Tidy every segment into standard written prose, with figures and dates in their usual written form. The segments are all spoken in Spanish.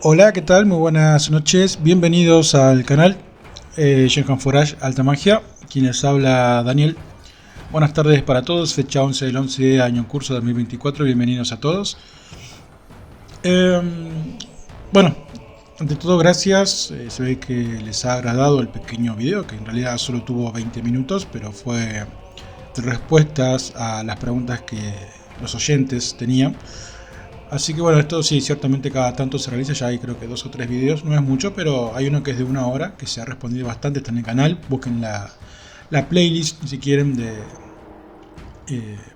Hola, ¿qué tal? Muy buenas noches. Bienvenidos al canal Shenhan Forage Alta Magia. Quien les habla, Daniel. Buenas tardes para todos. Fecha 11 del 11, año en curso 2024. Bienvenidos a todos. Eh, bueno, ante todo, gracias. Se ve que les ha agradado el pequeño video, que en realidad solo tuvo 20 minutos, pero fue de respuestas a las preguntas que los oyentes tenían. Así que bueno, esto sí, ciertamente cada tanto se realiza, ya hay creo que 2 o 3 videos, no es mucho, pero hay uno que es de 1 hora, que se ha respondido bastante, está en el canal, busquen la playlist si quieren de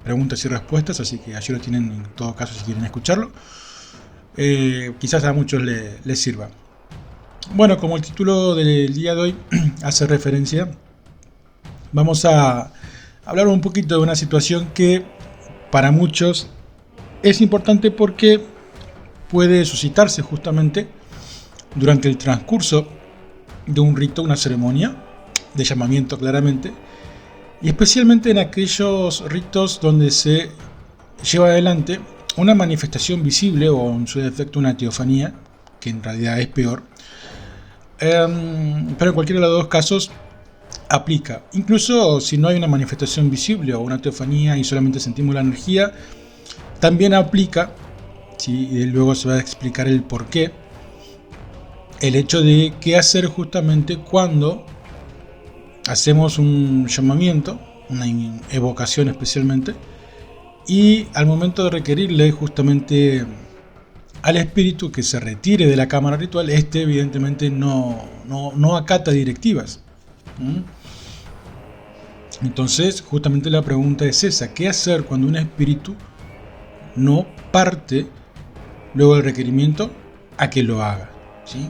preguntas y respuestas, así que allí lo tienen en todo caso si quieren escucharlo. Quizás a muchos les sirva. Bueno, como el título del día de hoy hace referencia, vamos a hablar un poquito de una situación que para muchos es importante porque puede suscitarse justamente durante el transcurso de un rito, una ceremonia de llamamiento claramente, y especialmente en aquellos ritos donde se lleva adelante una manifestación visible o en su defecto una teofanía, que en realidad es peor, pero en cualquiera de los dos casos aplica. Incluso si no hay una manifestación visible o una teofanía y solamente sentimos la energía, también aplica, ¿sí? Y luego se va a explicar el por qué, el hecho de qué hacer justamente cuando hacemos un llamamiento, una evocación especialmente, y al momento de requerirle justamente al espíritu que se retire de la cámara ritual, este evidentemente no acata directivas. Entonces justamente la pregunta es esa: ¿qué hacer cuando un espíritu no parte luego del requerimiento a que lo haga? ¿Sí?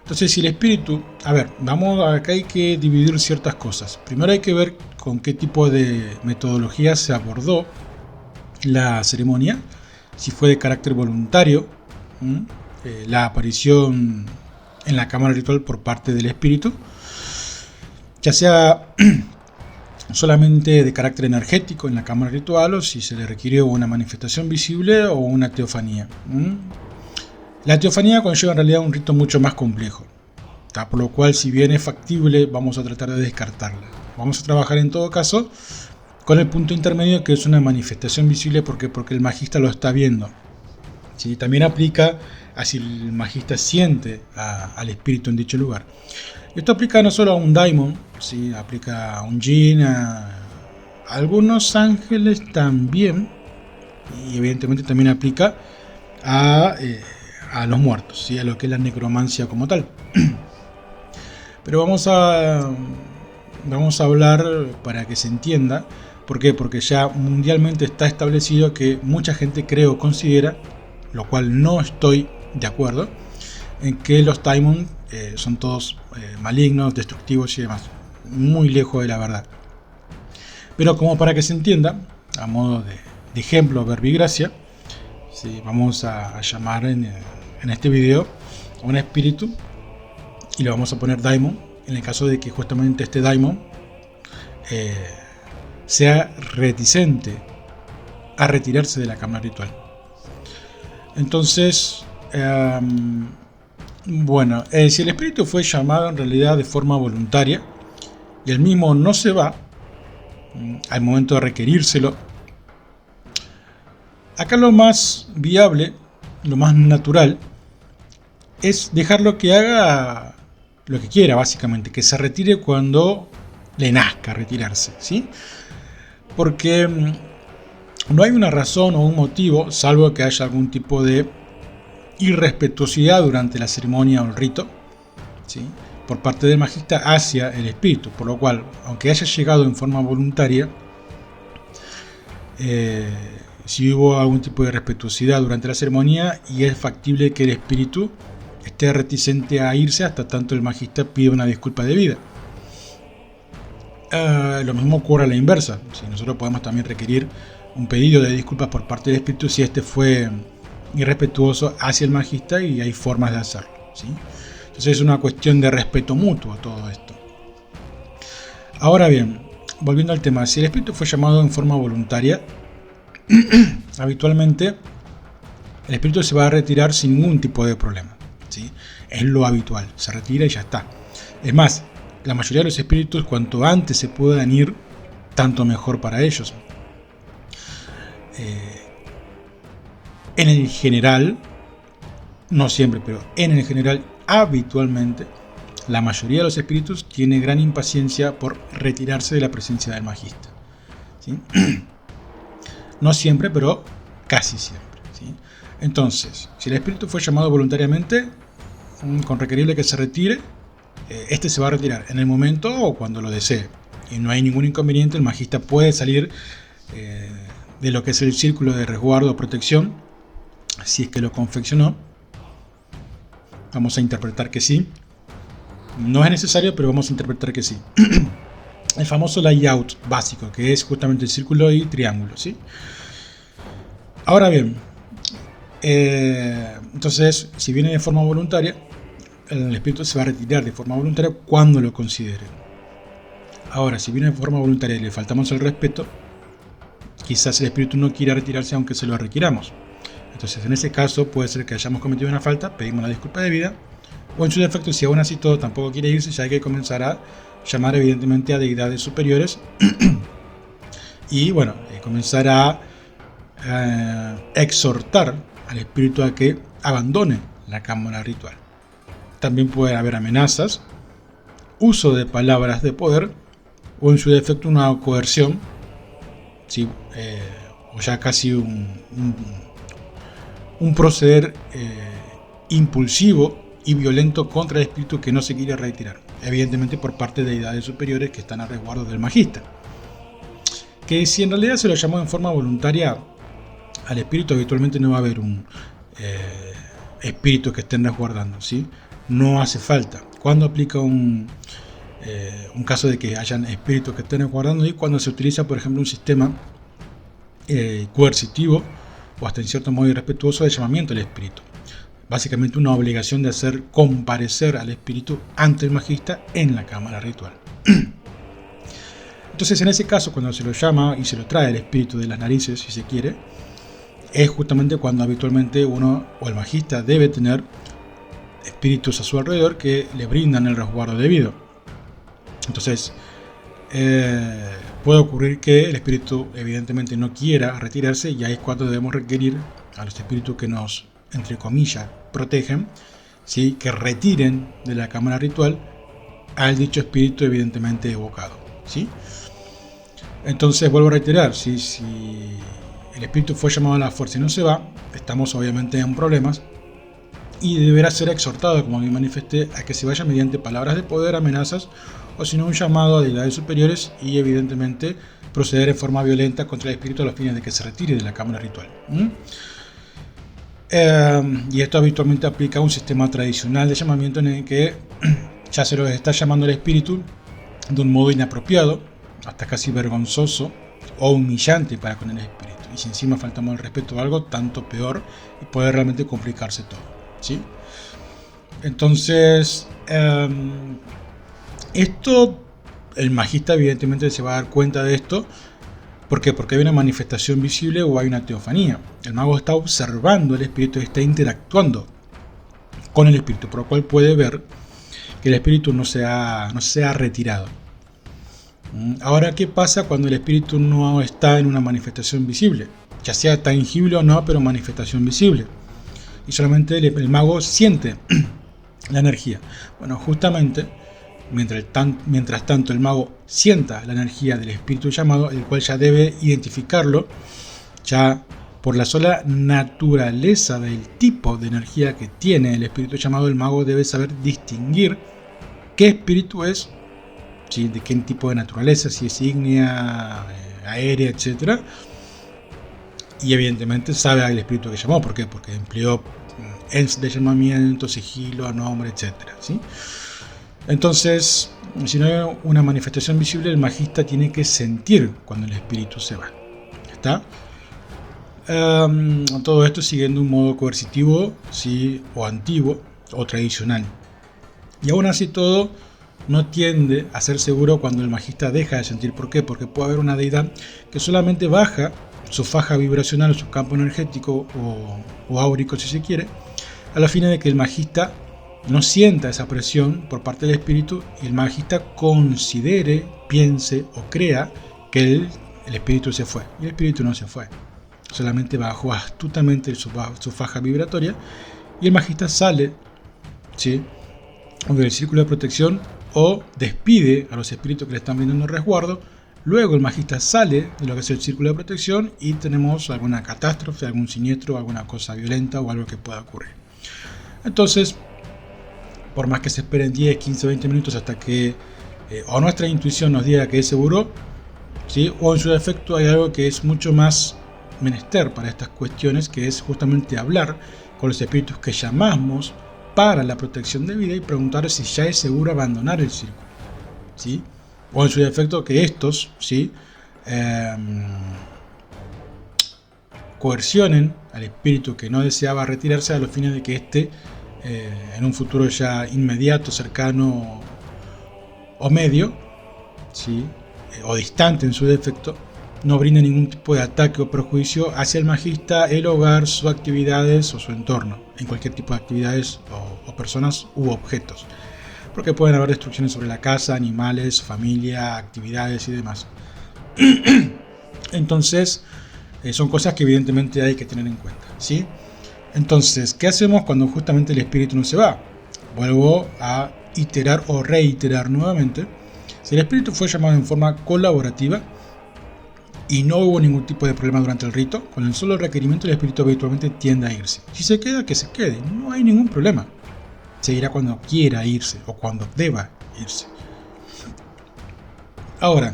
Entonces, si el espíritu, acá hay que dividir ciertas cosas. Primero hay que ver con qué tipo de metodología se abordó la ceremonia, si fue de carácter voluntario, la aparición en la cámara ritual por parte del espíritu, ya sea solamente de carácter energético en la cámara ritual, o si se le requirió una manifestación visible o una teofanía. La teofanía conlleva en realidad un rito mucho más complejo, por lo cual, si bien es factible, vamos a tratar de descartarla. Vamos a trabajar en todo caso con el punto intermedio, que es una manifestación visible porque el magista lo está viendo. ¿Sí? También aplica a si el magista siente al espíritu en dicho lugar. Esto aplica no solo a un daimon, ¿sí? Aplica a un jin, a algunos ángeles también, y evidentemente también aplica a los muertos, ¿sí? A lo que es la necromancia como tal. Pero vamos a hablar para que se entienda. ¿Por qué? Porque ya mundialmente está establecido que mucha gente cree o considera, lo cual no estoy de acuerdo, en que los daimon son todos malignos, destructivos y demás. Muy lejos de la verdad. Pero como para que se entienda, a modo de ejemplo, verbigracia, ¿sí? Vamos a llamar en este video a un espíritu y le vamos a poner daimon, en el caso de que justamente este daimon sea reticente a retirarse de la cámara ritual. Entonces, si el espíritu fue llamado en realidad de forma voluntaria y el mismo no se va al momento de requerírselo, acá lo más viable, lo más natural, es dejarlo que haga lo que quiera, básicamente, que se retire cuando le nazca retirarse, ¿sí? Porque no hay una razón o un motivo, salvo que haya algún tipo de irrespetuosidad durante la ceremonia o el rito, ¿sí? Por parte del magista hacia el espíritu, por lo cual, aunque haya llegado en forma voluntaria, si hubo algún tipo de irrespetuosidad durante la ceremonia, y es factible que el espíritu esté reticente a irse hasta tanto el magista pide una disculpa debida. Lo mismo ocurre a la inversa. Si nosotros podemos también requerir un pedido de disculpas por parte del espíritu si este fue irrespetuoso hacia el magista, y hay formas de hacerlo, ¿sí? Entonces es una cuestión de respeto mutuo todo esto. Ahora bien, volviendo al tema, si el espíritu fue llamado en forma voluntaria, habitualmente el espíritu se va a retirar sin ningún tipo de problema, ¿sí? Es lo habitual, se retira y ya está. Es más, la mayoría de los espíritus, cuanto antes se puedan ir, tanto mejor para ellos. En el general, no siempre, pero en el general, habitualmente, la mayoría de los espíritus tiene gran impaciencia por retirarse de la presencia del magista, ¿sí? No siempre, pero casi siempre, ¿sí? Entonces, si el espíritu fue llamado voluntariamente, con requerible que se retire, este se va a retirar en el momento o cuando lo desee. Y no hay ningún inconveniente, el magista puede salir de lo que es el círculo de resguardo o protección, si es que lo confeccionó. Vamos a interpretar que sí. No es necesario, pero vamos a interpretar que sí. El famoso layout básico, que es justamente el círculo y triángulo, ¿sí? Ahora bien, entonces, si viene de forma voluntaria, el espíritu se va a retirar de forma voluntaria cuando lo considere. Ahora, si viene de forma voluntaria y le faltamos el respeto, quizás el espíritu no quiera retirarse aunque se lo requiramos. Entonces, en ese caso, puede ser que hayamos cometido una falta, pedimos la disculpa debida, o en su defecto, si aún así todo tampoco quiere irse, ya hay que comenzar a llamar evidentemente a deidades superiores y bueno, comenzar a exhortar al espíritu a que abandone la cámara ritual. También puede haber amenazas, uso de palabras de poder o en su defecto una coerción, ¿sí? O ya casi un proceder impulsivo y violento contra el espíritu que no se quiere retirar, evidentemente por parte de deidades superiores que están a resguardo del magista. Que si en realidad se lo llamó en forma voluntaria al espíritu, habitualmente no va a haber un espíritu que estén resguardando, ¿sí? No hace falta. Cuando aplica un caso de que hayan espíritus que estén resguardando, y cuando se utiliza, por ejemplo, un sistema coercitivo o hasta en cierto modo irrespetuoso de llamamiento al espíritu. Básicamente una obligación de hacer comparecer al espíritu ante el magista en la cámara ritual. Entonces, en ese caso, cuando se lo llama y se lo trae el espíritu de las narices, si se quiere, es justamente cuando habitualmente uno o el magista debe tener espíritus a su alrededor que le brindan el resguardo debido. Entonces, puede ocurrir que el espíritu evidentemente no quiera retirarse, y ahí es cuando debemos requerir a los espíritus que nos, entre comillas, protegen, ¿sí? Que retiren de la cámara ritual al dicho espíritu evidentemente evocado, ¿sí? Entonces, vuelvo a reiterar, si el espíritu fue llamado a la fuerza y no se va, estamos obviamente en problemas y deberá ser exhortado, como me manifesté, a que se vaya mediante palabras de poder, amenazas o si no un llamado a deidades superiores y evidentemente proceder en forma violenta contra el espíritu a los fines de que se retire de la cámara ritual. Y esto habitualmente aplica a un sistema tradicional de llamamiento en el que ya se lo está llamando el espíritu de un modo inapropiado, hasta casi vergonzoso o humillante para con el espíritu. Y si encima faltamos el respeto a algo, tanto peor, y puede realmente complicarse todo, ¿sí? Entonces, esto, el magista evidentemente se va a dar cuenta de esto. ¿Por qué? Porque hay una manifestación visible o hay una teofanía. El mago está observando el espíritu y está interactuando con el espíritu, por lo cual puede ver que el espíritu no se ha retirado. Ahora, ¿qué pasa cuando el espíritu no está en una manifestación visible? Ya sea tangible o no, pero manifestación visible. Y solamente el mago siente la energía. Bueno, justamente, mientras tanto el mago sienta la energía del espíritu llamado, el cual ya debe identificarlo, ya por la sola naturaleza del tipo de energía que tiene el espíritu llamado, el mago debe saber distinguir qué espíritu es, ¿sí? De qué tipo de naturaleza, si es ígnea, aérea, etc. Y evidentemente sabe al espíritu que llamó. ¿Por qué? Porque empleó de llamamiento, sigilo, nombre, etc. ¿Sí? Entonces, si no hay una manifestación visible, el magista tiene que sentir cuando el espíritu se va. ¿Está? Todo esto siguiendo un modo coercitivo, ¿sí? O antiguo o tradicional. Y aún así todo no tiende a ser seguro cuando el magista deja de sentir. ¿Por qué? Porque puede haber una deidad que solamente baja su faja vibracional o su campo energético o áurico, si se quiere, a la fin de que el magista no sienta esa presión por parte del espíritu y el magista considere, piense o crea que el espíritu se fue. Y el espíritu no se fue, solamente bajó astutamente su faja vibratoria y el magista sale, ¿sí?, del círculo de protección o despide a los espíritus que le están brindando resguardo. Luego el magista sale de lo que es el círculo de protección y tenemos alguna catástrofe, algún siniestro, alguna cosa violenta o algo que pueda ocurrir. Entonces, por más que se esperen 10, 15, 20 minutos hasta que o nuestra intuición nos diga que es seguro, ¿sí?, o en su defecto hay algo que es mucho más menester para estas cuestiones, que es justamente hablar con los espíritus que llamamos para la protección de vida y preguntar si ya es seguro abandonar el círculo, ¿sí?, o en su defecto que estos, ¿sí?, coercionen al espíritu que no deseaba retirarse a los fines de que éste en un futuro ya inmediato, cercano o medio, ¿sí?, o distante en su defecto, no brinde ningún tipo de ataque o perjuicio hacia el magista, el hogar, sus actividades o su entorno, en cualquier tipo de actividades o personas u objetos, porque pueden haber destrucciones sobre la casa, animales, familia, actividades y demás. Entonces, son cosas que evidentemente hay que tener en cuenta, ¿sí? Entonces, ¿qué hacemos cuando justamente el espíritu no se va? Vuelvo a iterar o reiterar nuevamente. Si el espíritu fue llamado en forma colaborativa y no hubo ningún tipo de problema durante el rito, con el solo requerimiento el espíritu habitualmente tiende a irse. Si se queda, que se quede, no hay ningún problema. Se irá cuando quiera irse o cuando deba irse. Ahora,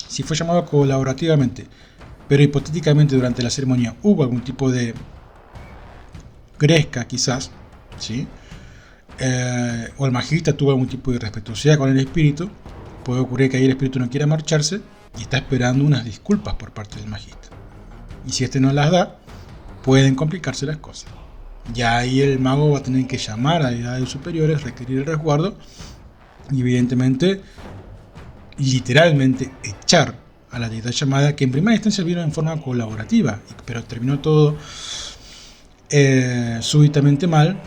si fue llamado colaborativamente, pero hipotéticamente durante la ceremonia hubo algún tipo de gresca quizás, ¿sí?, o el magista tuvo algún tipo de irrespetuosidad con el espíritu, puede ocurrir que ahí el espíritu no quiera marcharse y está esperando unas disculpas por parte del magista. Y si este no las da, pueden complicarse las cosas. Ya ahí el mago va a tener que llamar a deidades superiores, requerir el resguardo y evidentemente, literalmente, echar a la deidad llamada, que en primera instancia vino en forma colaborativa, pero terminó todo súbitamente mal,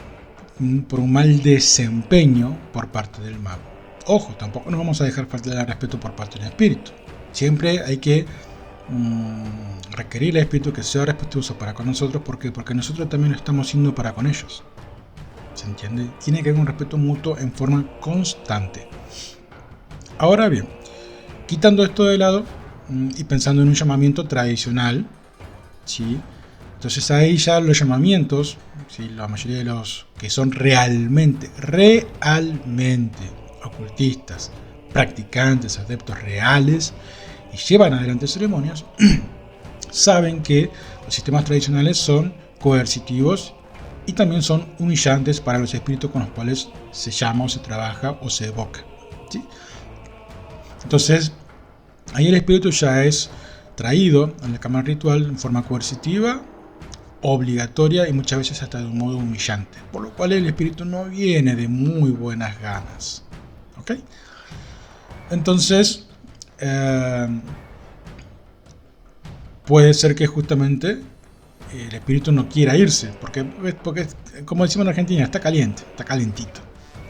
por un mal desempeño por parte del mago. Ojo, tampoco nos vamos a dejar faltar el respeto por parte del espíritu. Siempre hay que requerir al espíritu que sea respetuoso para con nosotros. ¿Por qué? Porque nosotros también lo estamos siendo para con ellos. ¿Se entiende? Tiene que haber un respeto mutuo en forma constante. Ahora bien, quitando esto de lado y pensando en un llamamiento tradicional, ¿sí?, entonces ahí ya los llamamientos, ¿sí?, la mayoría de los que son realmente ocultistas, practicantes, adeptos reales y llevan adelante ceremonias, saben que los sistemas tradicionales son coercitivos y también son humillantes para los espíritus con los cuales se llama o se trabaja o se evoca, ¿sí? Entonces ahí el espíritu ya es traído en la cámara ritual en forma coercitiva, obligatoria y muchas veces hasta de un modo humillante, por lo cual el espíritu no viene de muy buenas ganas, ¿ok? Entonces puede ser que justamente el espíritu no quiera irse, porque como decimos en Argentina, está caliente, está calentito,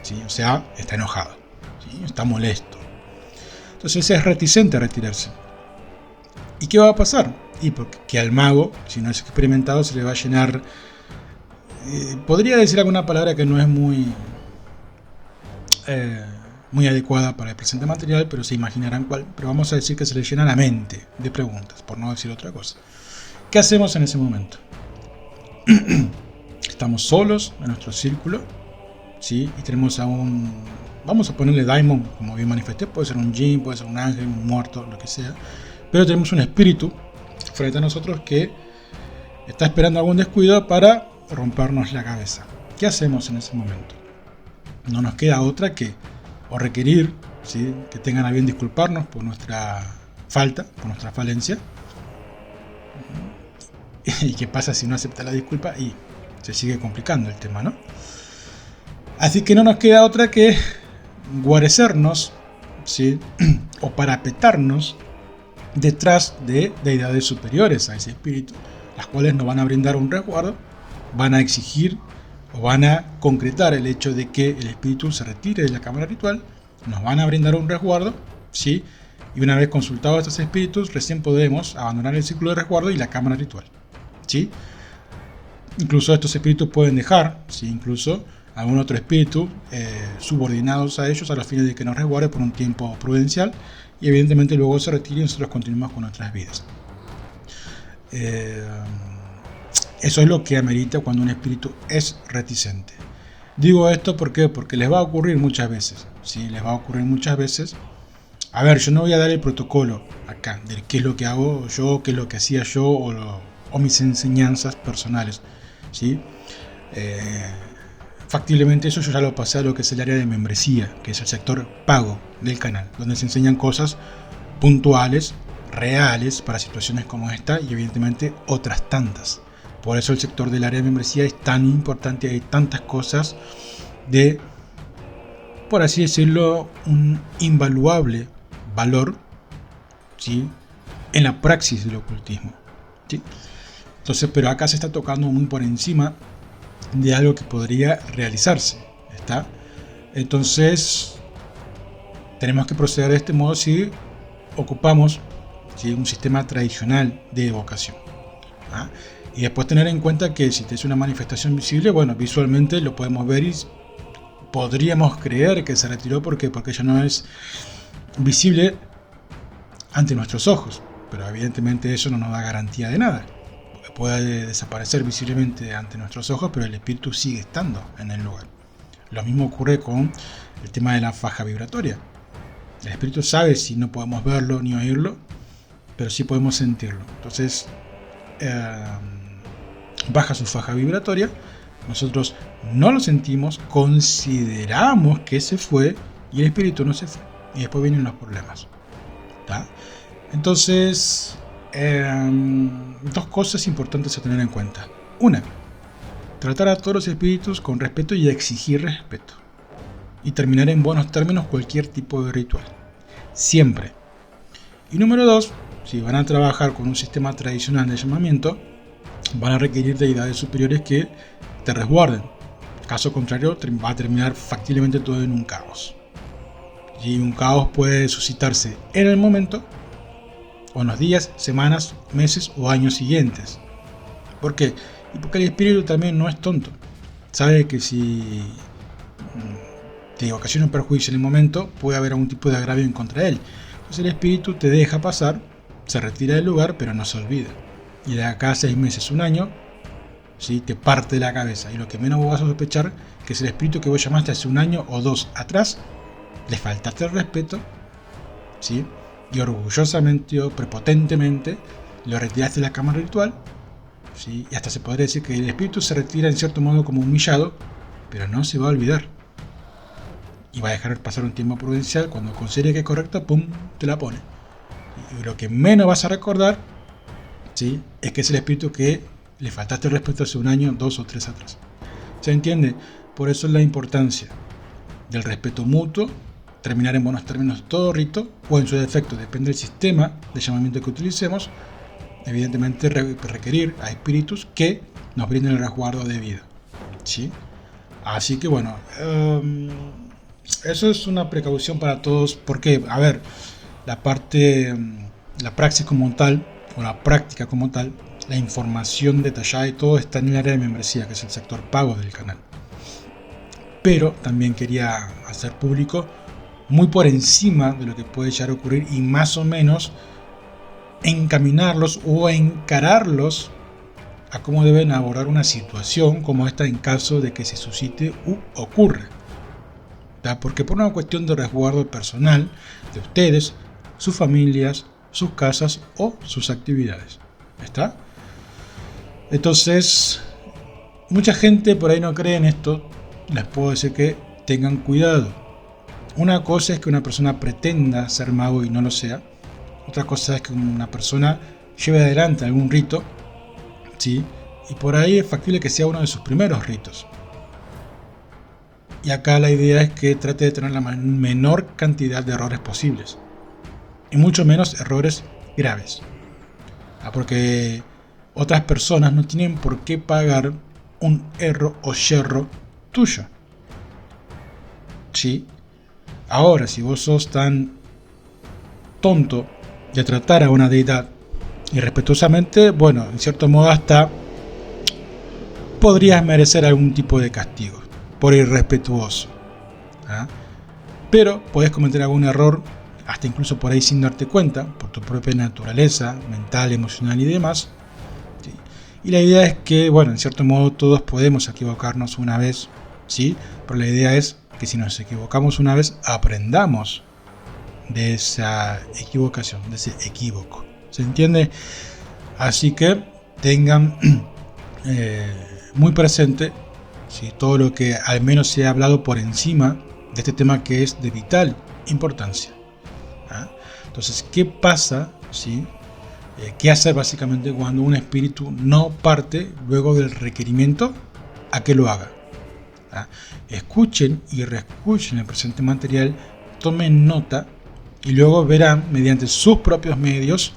¿sí? O sea, está enojado, ¿sí?, está molesto. Entonces es reticente a retirarse. ¿Y qué va a pasar? Y porque al mago, si no es experimentado, se le va a llenar, podría decir alguna palabra que no es muy adecuada para el presente material, pero se imaginarán cuál. Pero vamos a decir que se le llena la mente de preguntas, por no decir otra cosa. ¿Qué hacemos en ese momento? Estamos solos en nuestro círculo, ¿sí?, y tenemos a vamos a ponerle daimon, como bien manifesté, puede ser un jin, puede ser un ángel, un muerto, lo que sea, pero tenemos un espíritu frente a nosotros que está esperando algún descuido para rompernos la cabeza. ¿Qué hacemos en ese momento? No nos queda otra que o requerir, ¿sí?, que tengan a bien disculparnos por nuestra falta, por nuestra falencia. ¿Y qué pasa si no acepta la disculpa? Y se sigue complicando el tema, ¿no? Así que no nos queda otra que guarecernos, ¿sí?, o parapetarnos detrás de deidades superiores a ese espíritu, las cuales nos van a brindar un resguardo, van a exigir o van a concretar el hecho de que el espíritu se retire de la cámara ritual, nos van a brindar un resguardo, ¿sí? Y una vez consultados estos espíritus, recién podemos abandonar el círculo de resguardo y la cámara ritual, ¿sí? Incluso estos espíritus pueden dejar, ¿sí? Incluso algún otro espíritu subordinados a ellos a los fines de que nos resguarde por un tiempo prudencial y evidentemente luego se retire y nosotros continuamos con nuestras vidas. Eso es lo que amerita cuando un espíritu es reticente. Digo esto porque les va a ocurrir muchas veces. ¿Sí? Les va a ocurrir muchas veces. A ver, yo no voy a dar el protocolo acá de qué es lo que hago yo, qué es lo que hacía yo o mis enseñanzas personales, ¿sí? Factiblemente eso yo ya lo pasé a lo que es el área de membresía, que es el sector pago del canal, donde se enseñan cosas puntuales, reales para situaciones como esta y evidentemente otras tantas. Por eso el sector del área de membresía es tan importante, hay tantas cosas de, por así decirlo, un invaluable valor, ¿sí? En la praxis del ocultismo, ¿sí? Entonces, pero acá se está tocando muy por encima de algo que podría realizarse, ¿está? Entonces, tenemos que proceder de este modo si ocupamos, ¿sí? Un sistema tradicional de evocación, ¿ah? Y después tener en cuenta que si es una manifestación visible, bueno, visualmente lo podemos ver y podríamos creer que se retiró porque ya no es visible ante nuestros ojos, pero evidentemente eso no nos da garantía de nada. Puede desaparecer visiblemente ante nuestros ojos, pero el espíritu sigue estando en el lugar. Lo mismo ocurre con el tema de la faja vibratoria. El espíritu sabe si no podemos verlo ni oírlo, pero sí podemos sentirlo. Entonces baja su faja vibratoria, nosotros no lo sentimos, consideramos que se fue y el espíritu no se fue. Y después vienen los problemas, ¿tá? Entonces, dos cosas importantes a tener en cuenta. Una, tratar a todos los espíritus con respeto y exigir respeto. Y terminar en buenos términos cualquier tipo de ritual. Siempre. Y número dos, si van a trabajar con un sistema tradicional de llamamiento, van a requerir deidades superiores que te resguarden. Caso contrario, va a terminar factiblemente todo en un caos. Y un caos puede suscitarse en el momento, o en los días, semanas, meses o años siguientes. ¿Por qué? Y porque el espíritu también no es tonto. Sabe que si te ocasiona un perjuicio en el momento, puede haber algún tipo de agravio en contra de él. Entonces el espíritu te deja pasar, se retira del lugar, pero no se olvida. Y de acá a 6 meses, un año, ¿sí? Te parte la cabeza. Y lo que menos vos vas a sospechar que es el espíritu que vos llamaste hace un año o dos atrás, le faltaste el respeto, ¿sí? Y orgullosamente o prepotentemente lo retiraste de la cámara ritual, ¿sí? Y hasta se podría decir que el espíritu se retira en cierto modo como humillado, pero no se va a olvidar. Y va a dejar pasar un tiempo prudencial, cuando considere que es correcto, ¡pum!, te la pone. Y lo que menos vas a recordar, ¿sí?, es que es el espíritu que le faltaste el respeto hace un año, 2 o 3 atrás. ¿Se entiende? Por eso es la importancia del respeto mutuo, terminar en buenos términos todo rito, o en su defecto, depende del sistema de llamamiento que utilicemos, evidentemente requerir a espíritus que nos brinden el resguardo de vida, ¿sí? Así que bueno, eso es una precaución para todos, porque, a ver, la praxis como tal, o la práctica como tal, la información detallada y todo está en el área de membresía, que es el sector pago del canal. Pero también quería hacer público, muy por encima de lo que puede llegar a ocurrir, y más o menos encaminarlos o encararlos a cómo deben abordar una situación como esta en caso de que se suscite u ocurra. Porque por una cuestión de resguardo personal de ustedes, sus familias, sus casas o sus actividades. ¿Está? Entonces, mucha gente por ahí no cree en esto. Les puedo decir que tengan cuidado. Una cosa es que una persona pretenda ser mago y no lo sea. Otra cosa es que una persona lleve adelante algún rito, ¿sí? Y por ahí es factible que sea uno de sus primeros ritos. Y acá la idea es que trate de tener la menor cantidad de errores posibles. Y mucho menos errores graves. Porque otras personas no tienen por qué pagar un erro o yerro tuyo. ¿Sí? Ahora, si vos sos tan tonto de tratar a una deidad irrespetuosamente, bueno, en cierto modo hasta podrías merecer algún tipo de castigo por irrespetuoso. ¿Ah? Pero podés cometer algún error, hasta incluso por ahí sin darte cuenta, por tu propia naturaleza mental, emocional y demás. ¿Sí? Y la idea es que, bueno, en cierto modo todos podemos equivocarnos una vez, ¿sí? Pero la idea es que si nos equivocamos una vez, aprendamos de esa equivocación, de ese equívoco. ¿Se entiende? Así que tengan muy presente, ¿sí?, todo lo que al menos se ha hablado por encima de este tema que es de vital importancia. ¿Ah? Entonces, ¿qué pasa? ¿Sí? ¿Qué hacer básicamente cuando un espíritu no parte luego del requerimiento a que lo haga? ¿Ah? Escuchen y reescuchen el presente material, tomen nota y luego verán mediante sus propios medios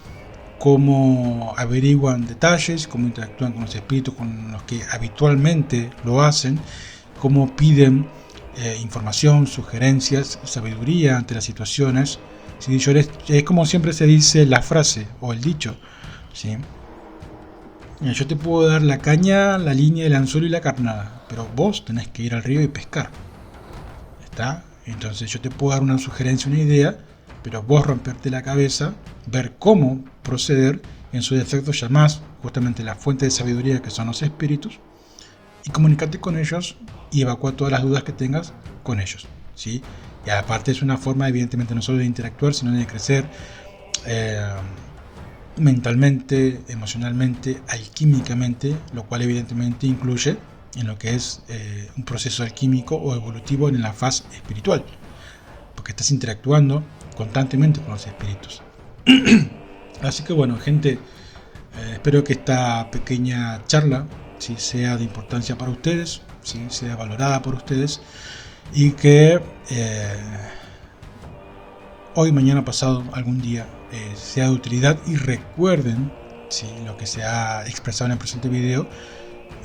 cómo averiguan detalles, cómo interactúan con los espíritus con los que habitualmente lo hacen, cómo piden información, sugerencias, sabiduría ante las situaciones. ¿Sí? Es como siempre se dice la frase o el dicho, ¿sí? Yo te puedo dar la caña, la línea, el anzuelo y la carnada, pero vos tenés que ir al río y pescar. ¿Está? Entonces yo te puedo dar una sugerencia, una idea, pero vos romperte la cabeza, ver cómo proceder, en su defecto llamás justamente la fuente de sabiduría que son los espíritus y comunicate con ellos y evacúa todas las dudas que tengas con ellos, ¿sí? Y aparte es una forma evidentemente no solo de interactuar, sino de crecer mentalmente, emocionalmente, alquímicamente, lo cual evidentemente incluye en lo que es un proceso alquímico o evolutivo en la faz espiritual, porque estás interactuando constantemente con los espíritus. Así que bueno, gente, espero que esta pequeña charla, ¿sí?, sea de importancia para ustedes, ¿sí?, sea valorada por ustedes y que hoy, mañana, pasado, algún día sea de utilidad y recuerden, ¿sí?, lo que se ha expresado en el presente video.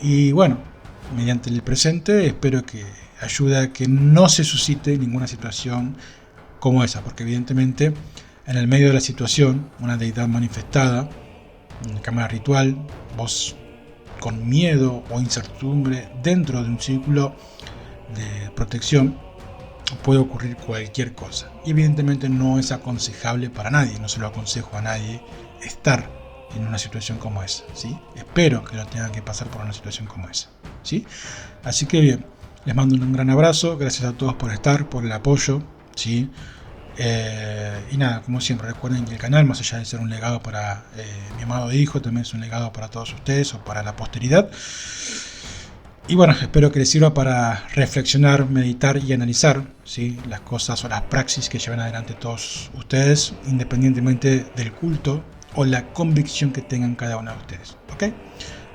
Y bueno, mediante el presente espero que ayude a que no se suscite ninguna situación como esa, porque evidentemente en el medio de la situación, una deidad manifestada en la cámara ritual, vos con miedo o incertidumbre dentro de un círculo de protección, puede ocurrir cualquier cosa. Y evidentemente no es aconsejable para nadie, no se lo aconsejo a nadie estar en una situación como esa, ¿sí? Espero que no tengan que pasar por una situación como esa, ¿sí? Así que bien, les mando un gran abrazo, gracias a todos por estar, por el apoyo, ¿sí? Y nada, como siempre, recuerden que el canal, más allá de ser un legado para mi amado hijo, también es un legado para todos ustedes o para la posteridad. Y bueno, espero que les sirva para reflexionar, meditar y analizar, ¿sí?, las cosas o las praxis que llevan adelante todos ustedes, independientemente del culto o la convicción que tengan cada uno de ustedes. ¿Ok?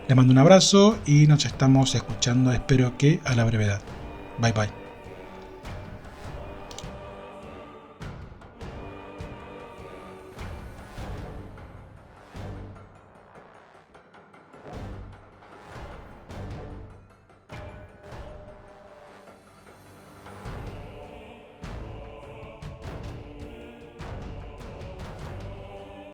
Les mando un abrazo y nos estamos escuchando, espero que a la brevedad. Bye bye.